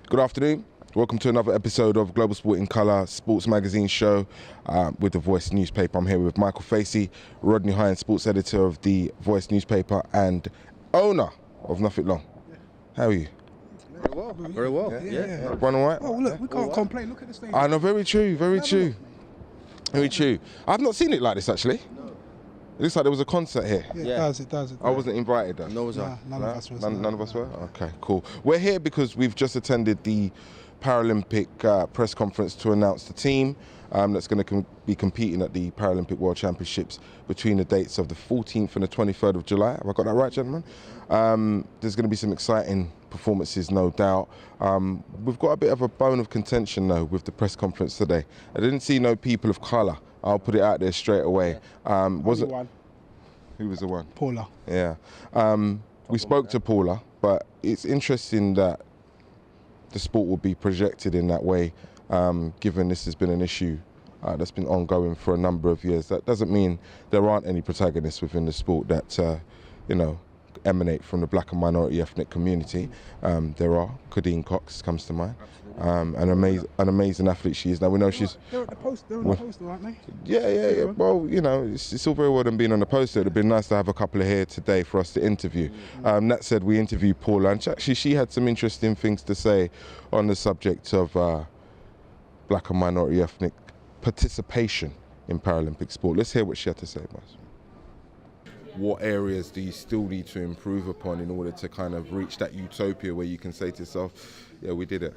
Good afternoon. Welcome to another episode of Global Sport in Colour Sports Magazine show with the Voice newspaper. I'm here with Michael Facey, Rodney Hines, sports editor of the Voice newspaper and owner of Nothing Long. How are you? Very well. Very well. Yeah. Run all right? Oh, look, we can't complain. Look at the stage. I know, very true, very true. Very true. I've not seen it like this actually. It looks like there was a concert here. Yeah, it does. I wasn't invited though. No, was I? None of us was. None of us were? Okay, cool. We're here because we've just attended the Paralympic press conference to announce the team that's going to be competing at the Paralympic World Championships between the dates of the 14th and the 23rd of July. Have I got that right, gentlemen? There's going to be some exciting performances, no doubt. We've got a bit of a bone of contention, though, with the press conference today. I didn't see no people of colour. I'll put it out there straight away. Wasn't one? Who was the one? Paula. Yeah. We spoke to Paula, but it's interesting that the sport will be projected in that way, given this has been an issue that's been ongoing for a number of years. That doesn't mean there aren't any protagonists within the sport that, emanate from the black and minority ethnic community. There are. Kadeen Cox comes to mind. An amazing athlete she is. Now we know she's. They're at the post. They're on the poster, aren't they? Yeah. Well, it's all very well than being on the poster. It'd have been nice to have a couple of here today for us to interview. That said, we interviewed Paula, and actually she had some interesting things to say on the subject of black and minority ethnic participation in Paralympic sport. Let's hear what she had to say, boss. What areas do you still need to improve upon in order to kind of reach that utopia where you can say to yourself, yeah, we did it?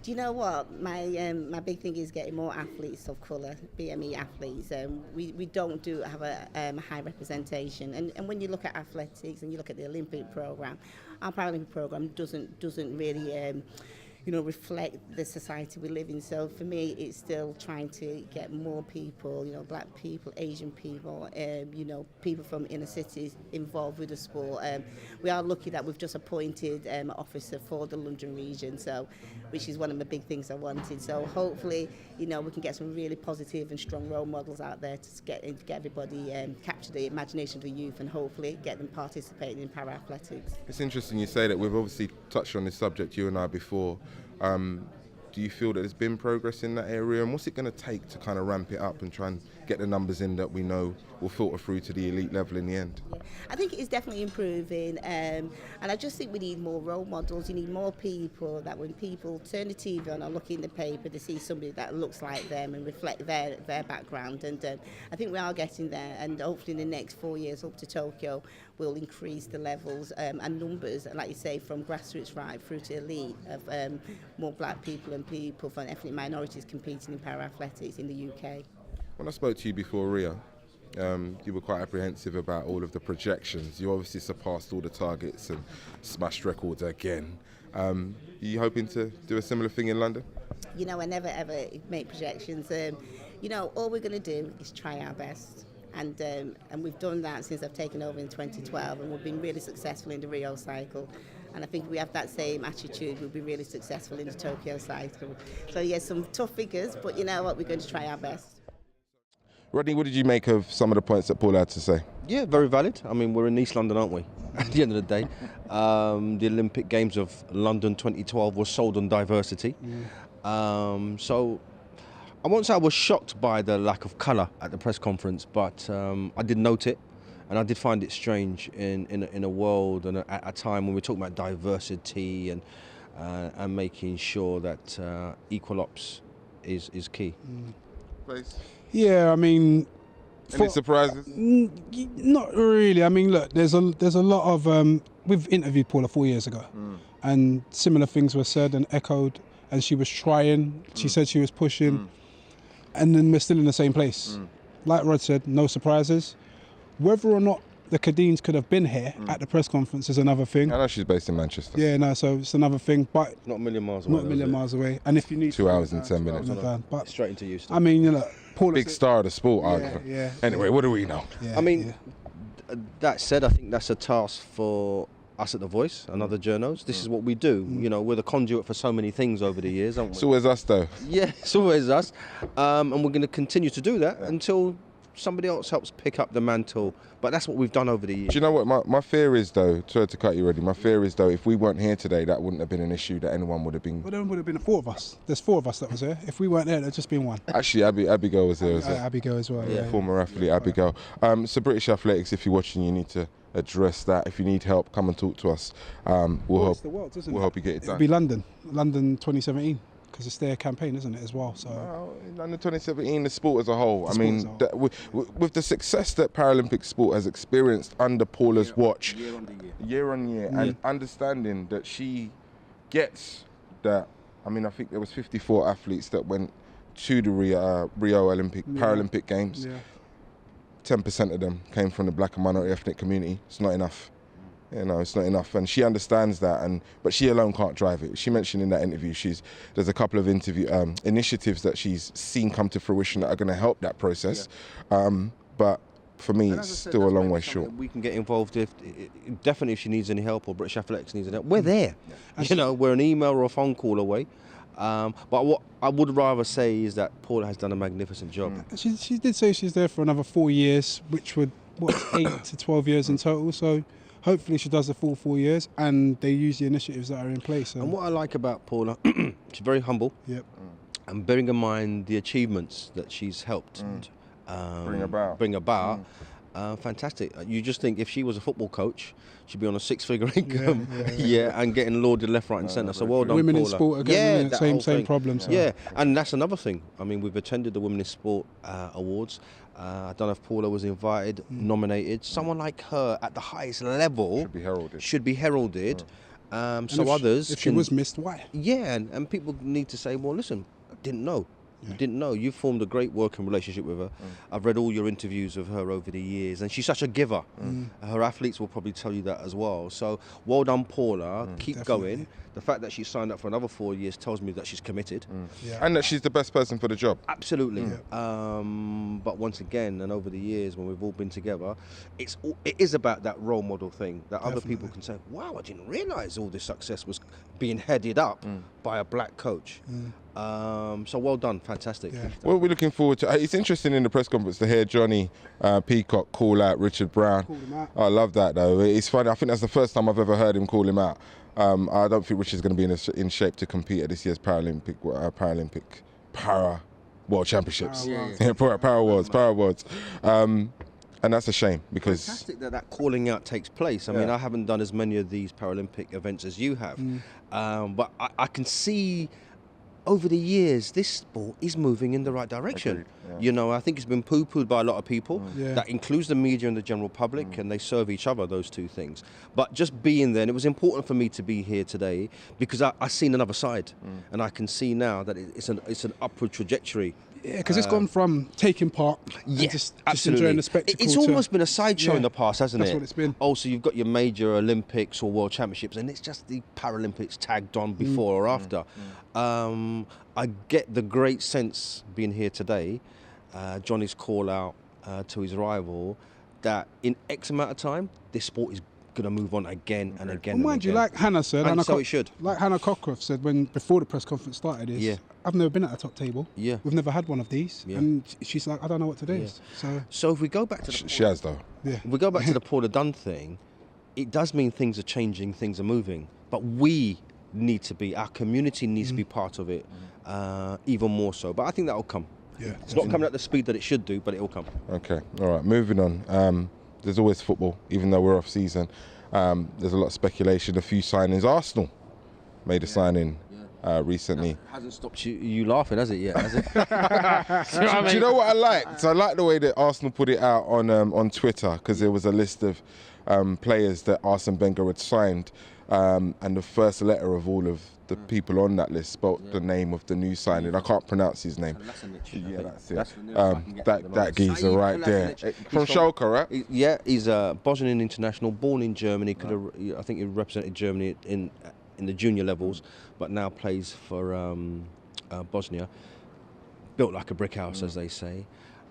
Do you know what? My big thing is getting more athletes of colour, BME athletes. We don't have a high representation. And when you look at athletics and you look at the Olympic programme, our Paralympic programme doesn't really reflect the society we live in. So for me, it's still trying to get more people, black people, Asian people, people from inner cities involved with the sport. We are lucky that we've just appointed an officer for the London region, which is one of the big things I wanted. So hopefully, we can get some really positive and strong role models out there to get everybody, capture the imagination of the youth and hopefully get them participating in para-athletics. It's interesting you say that. We've obviously touched on this subject, you and I, before. Do you feel that there's been progress in that area, and what's it going to take to kind of ramp it up and try and get the numbers in that we know will filter through to the elite level in the end? Yeah, I think it is definitely improving, and I just think we need more role models. You need more people that when people turn the TV on or look in the paper to see somebody that looks like them and reflect their background, and I think we are getting there, and hopefully in the next 4 years up to Tokyo we'll increase the levels and numbers, like you say, from grassroots right through to elite of more black people and people from ethnic minorities competing in para-athletics in the UK. When I spoke to you before Rio, you were quite apprehensive about all of the projections. You obviously surpassed all the targets and smashed records again. Are you hoping to do a similar thing in London? I never ever make projections. All we're going to do is try our best. And we've done that since I've taken over in 2012, and we've been really successful in the Rio cycle. And I think we have that same attitude, we'll be really successful in the Tokyo cycle. So yes, some tough figures, but you know what, we're going to try our best. Rodney, what did you make of some of the points that Paul had to say? Yeah, very valid. I mean, we're in East London, aren't we? At the end of the day, the Olympic Games of London 2012 was sold on diversity. So I won't say I was shocked by the lack of colour at the press conference, but I did note it, and I did find it strange in a world and at a time when we're talking about diversity and making sure that equal ops is key. Please. Yeah, I mean. Any surprises? Not really. I mean, look, there's a lot of. We've interviewed Paula 4 years ago, and similar things were said and echoed, and she was trying. She said she was pushing. And then we're still in the same place. Like Rod said, no surprises. Whether or not the Kadeens could have been here at the press conference is another thing. I know she's based in Manchester. Yeah, no, so it's another thing, but not a million miles away. Not a million miles away. And if you need 2 hours and 10 minutes. But straight into Houston. I mean, Paula, big star of the sport, arguably. Yeah. Anyway, what do we know? Yeah, I mean, that said, I think that's a task for us at The Voice and other journos. This is what we do. We're the conduit for so many things over the years, aren't we? It's always us, though. Yeah, it's always us. And we're going to continue to do that until somebody else helps pick up the mantle. But that's what we've done over the years. Do you know what my fear is, though? Sorry to cut you already. My fear is, though, if we weren't here today, that wouldn't have been an issue that anyone would have been. Well, there would have been 4 of us. There's 4 of us that was there. If we weren't there, there'd just been 1. Actually, Abigail was there. Abigail as well. Yeah. Former athlete Abigail. So British Athletics, if you're watching, you need to address that. If you need help, come and talk to us. We'll help. It's the world, isn't We'll it? help you get it It'll done. be London 2017, because it's their campaign, isn't it, as well? So. Well, in London 2017, the sport as a whole. I sport mean, as a whole. with the success that Paralympic sport has experienced under Paula's watch, year on year, and understanding that she gets that. I mean, I think there was 54 athletes that went to the Rio Paralympic Games. Yeah. 10% of them came from the black and minority ethnic community. It's not enough. You know, it's not enough, and she understands that. But she alone can't drive it. She mentioned in that interview, there's a couple of initiatives that she's seen come to fruition that are going to help that process. But for me, it's still a long way short. We can get involved definitely if she needs any help or British Athletics needs any help. We're there. You know, we're an email or a phone call away. But what I would rather say is that Paula has done a magnificent job. She did say she's there for another 4 years, which would 8 to 12 years in total. So hopefully she does the full 4 years, and they use the initiatives that are in place. And what I like about Paula, she's very humble. Yep. And bearing in mind the achievements that she's helped bring about. Fantastic. You just think if she was a football coach, she'd be on a 6-figure income, and getting lauded left, right, and centre. So well done, Women Paula. in sport again, that same whole thing. problem. So. Yeah, and that's another thing. I mean, we've attended the Women in Sport Awards. I don't know if Paula was invited, nominated. Someone like her at the highest level should be heralded. So others, if she was missed, why? Yeah, and people need to say, well, listen, I didn't know. You didn't know. You formed a great working relationship with her. I've read all your interviews of her over the years, and she's such a giver. Her athletes will probably tell you that as well. So well done, Paula. Keep going. The fact that she signed up for another 4 years tells me that she's committed. And that she's the best person for the job. Absolutely. But once again, and over the years when we've all been together, it is about that role model thing that other people can say, wow, I didn't realise all this success was being headed up by a black coach. So well done, fantastic. Well, we're looking forward to. It's interesting in the press conference to hear Johnny Peacock call out Richard Brown. I love that though. It's funny. I think that's the first time I've ever heard him call him out. I don't think Richard's going to be in shape to compete at this year's Paralympic Para World Championships. Para Worlds. And that's a shame because fantastic that calling out takes place. I mean, I haven't done as many of these Paralympic events as you have, but I can see over the years this sport is moving in the right direction. You know, I think it's been poo-pooed by a lot of people. That includes the media and the general public, and they serve each other, those two things. But just being there, and it was important for me to be here today because I've seen another side, and I can see now that it's an upward trajectory. Yeah, because it's gone from taking part and just enjoying the spectacle. It's almost been a sideshow in the past, hasn't it? That's what it's been. Oh, so you've got your major Olympics or World Championships, and it's just the Paralympics tagged on before or after. I get the great sense being here today, Johnny's call out to his rival, that in X amount of time, this sport is going to move on again and again. Well, mind you, like Hannah said, it should. Like Hannah Cockcroft said before the press conference started, I've never been at a top table. We've never had one of these, and she's like, I don't know what to do. So if we go back to she has though. If we go back to the Paula Dunn thing, it does mean things are changing, things are moving, but we need to be, our community needs to be part of it, even more so. But I think that will come. It's not coming at the speed that it should do, but it will come. Okay, all right, moving on. There's always football, even though we're off season. There's a lot of speculation, a few signings. Arsenal made a signing recently. Hasn't stopped you laughing, has it yet? Has it? Do you know what I liked? I like the way that Arsenal put it out on Twitter, because there was a list of players that Arsene Wenger had signed, and the first letter of all of the people on that list spelt the name of the new signing. I can't pronounce his name. That's it. That geezer right there. From Schalke, right? Yeah, he's a Bosnian international, born in Germany. I think he represented Germany in the junior levels, but now plays for Bosnia. Built like a brick house, as they say.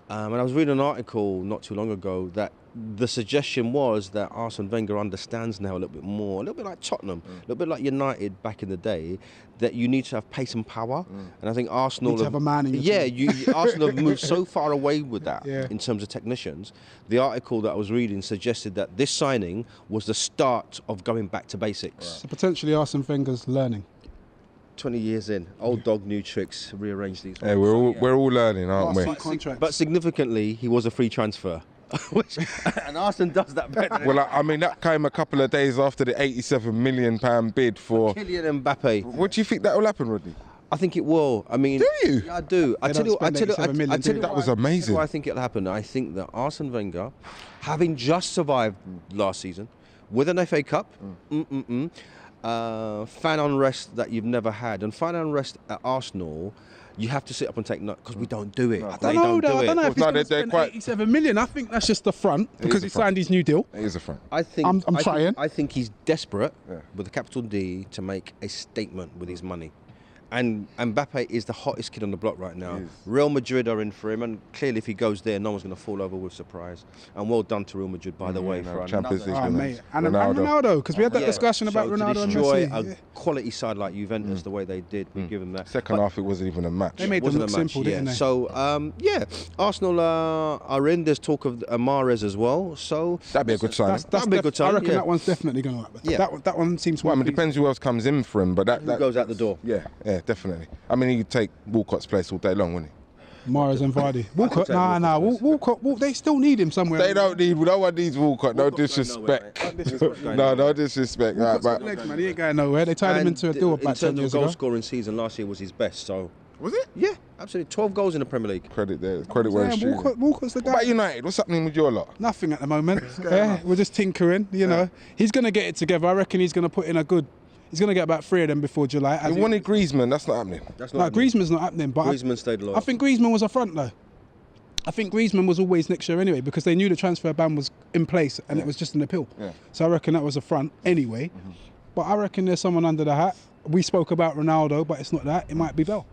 And I was reading an article not too long ago that the suggestion was that Arsene Wenger understands now a little bit more, a little bit like Tottenham, a little bit like United back in the day, that you need to have pace and power. And I think Arsenal Need to have a man in your team. Arsenal have moved so far away with that Yeah. in terms of technicians. The article that I was reading suggested that this signing was the start of going back to basics. So potentially Arsene Wenger's learning. 20 years in, old dog, new tricks, rearrange these. Yeah, we're all learning, aren't we? Last 2 contracts. But significantly, he was a free transfer. And Arsene does that better. Well, I mean, that came a couple of days after the £87 million pound for. Kylian Mbappe. What do you think that will happen, Rodney? I think it will. I mean, do you? Yeah, I do. I tell you, don't spend 87 million, do they? That was amazing. I think it'll happen. I think that Arsene Wenger, having just survived last season with an FA Cup, fan unrest that you've never had, and fan unrest at Arsenal, you have to sit up and take note because we don't do it. I They don't know, don't though. do I don't know it. if he's No, going to they're spend quite- 87 million. I think that's just the front because the he front. signed his new deal. It is a front. I think I'm I think- trying. I think he's desperate Yeah. with a capital D to make a statement with his money. And Mbappe is the hottest kid on the block right now. He is. Real Madrid are in for him, and clearly if he goes there, no one's going to fall over with surprise. And well done to Real Madrid, by the way, no, for Champions another- League Oh, winners. mate. And Ronaldo. Ronaldo, because we had that Yeah, discussion about so Ronaldo to and destroy Messi. a Yeah. quality side like Juventus the way they did, we give them that. Second half, it wasn't even a match. They made them Wasn't look a match, simple, didn't they? So, yeah, Arsenal are in. There's talk of Mahrez as well. So That'd be a good sign. That's be a good I time, reckon yeah. that one's definitely going to happen. Yeah. That one seems. Well, I mean, to it depends who else comes in for him, but who goes out the door? Yeah, definitely. I mean, he could take Walcott's place all day long, wouldn't he? Mahrez and Vardy. Walcott, take nah. Walcott. Walcott, they still need him somewhere. They don't need. No one needs Walcott. No Walcott's going disrespect. nowhere, mate. Walcott's going No nowhere. disrespect. Right, Walcott's got but legs, man. He ain't going nowhere. They tied him into a deal in about 10 terms years of goal ago. scoring season last year was his best. So was it? yeah, absolutely, 12 goals in the Premier League. Credit there. Credit where it's due. Walcott's the What guy. about United? What's happening with your lot? Nothing at the moment. Yeah, we're just tinkering. You know, he's going to get it together. I reckon he's going to put in a good. He's going to get about 3 of them before July. They wanted Griezmann. That's not happening. That's No, not Griezmann's not happening. But Griezmann stayed alive. I think Griezmann was a front though. I think Griezmann was always next year anyway because they knew the transfer ban was in place and it was just an appeal. Yeah. So I reckon that was a front anyway. But I reckon there's someone under the hat. We spoke about Ronaldo, but it's not that. It might be Bell.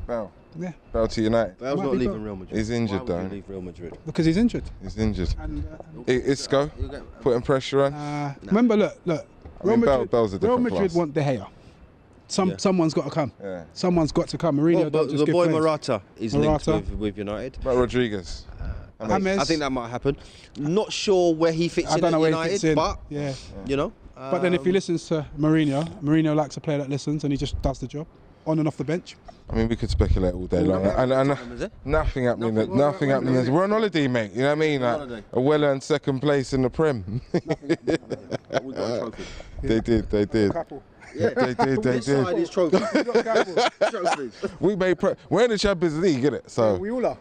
Bell. Yeah, Bell to United. Bale's might not be leaving Bale. Real Madrid. He's injured, Why would though. he leave Real Madrid? because he's injured. He's injured. And Isco putting pressure on. remember, look. I mean, Bell's a Real different Madrid class. want De Gea. Yeah. Someone's got to come. Yeah. Someone's got to come. Mourinho Well, don't but just the give boy players. Morata is linked Morata. with United. What about Rodriguez? James. I think that might happen. Not sure where he fits I in don't at know where United, he fits in. but Yeah. you know. But then if he listens to Mourinho likes a player that listens and he just does the job on and off the bench. I mean, we could speculate all day long. Is it? Nothing happening. Nothing- Nothing happening. We're on holiday, mate. You know what I mean? Like, holiday. a well-earned second place in the Prem. We got a trophy. They did. Yeah, They Inside did. his trophy. Trophies. We made. We're in the Champions League, innit? So. all are.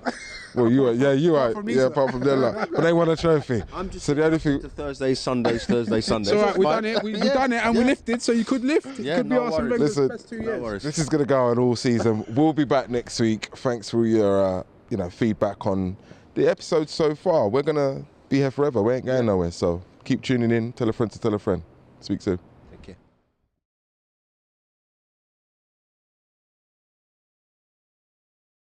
Well, you are. Yeah, you are. from these Yeah, lot. apart from them lot. But they won a trophy. I'm just So the only thing. to Thursdays, Sundays, Sundays. It's all right, we done it. We done it and we lifted, so you could lift. It Yeah, could be no Arsene worries. Wenger's Listen, best 2 No years. worries. This is going to go on all season. We'll be back next week. Thanks for your, feedback on the episodes so far. We're going to be here forever. We ain't going nowhere. So keep tuning in. Tell a friend to tell a friend. Speak soon.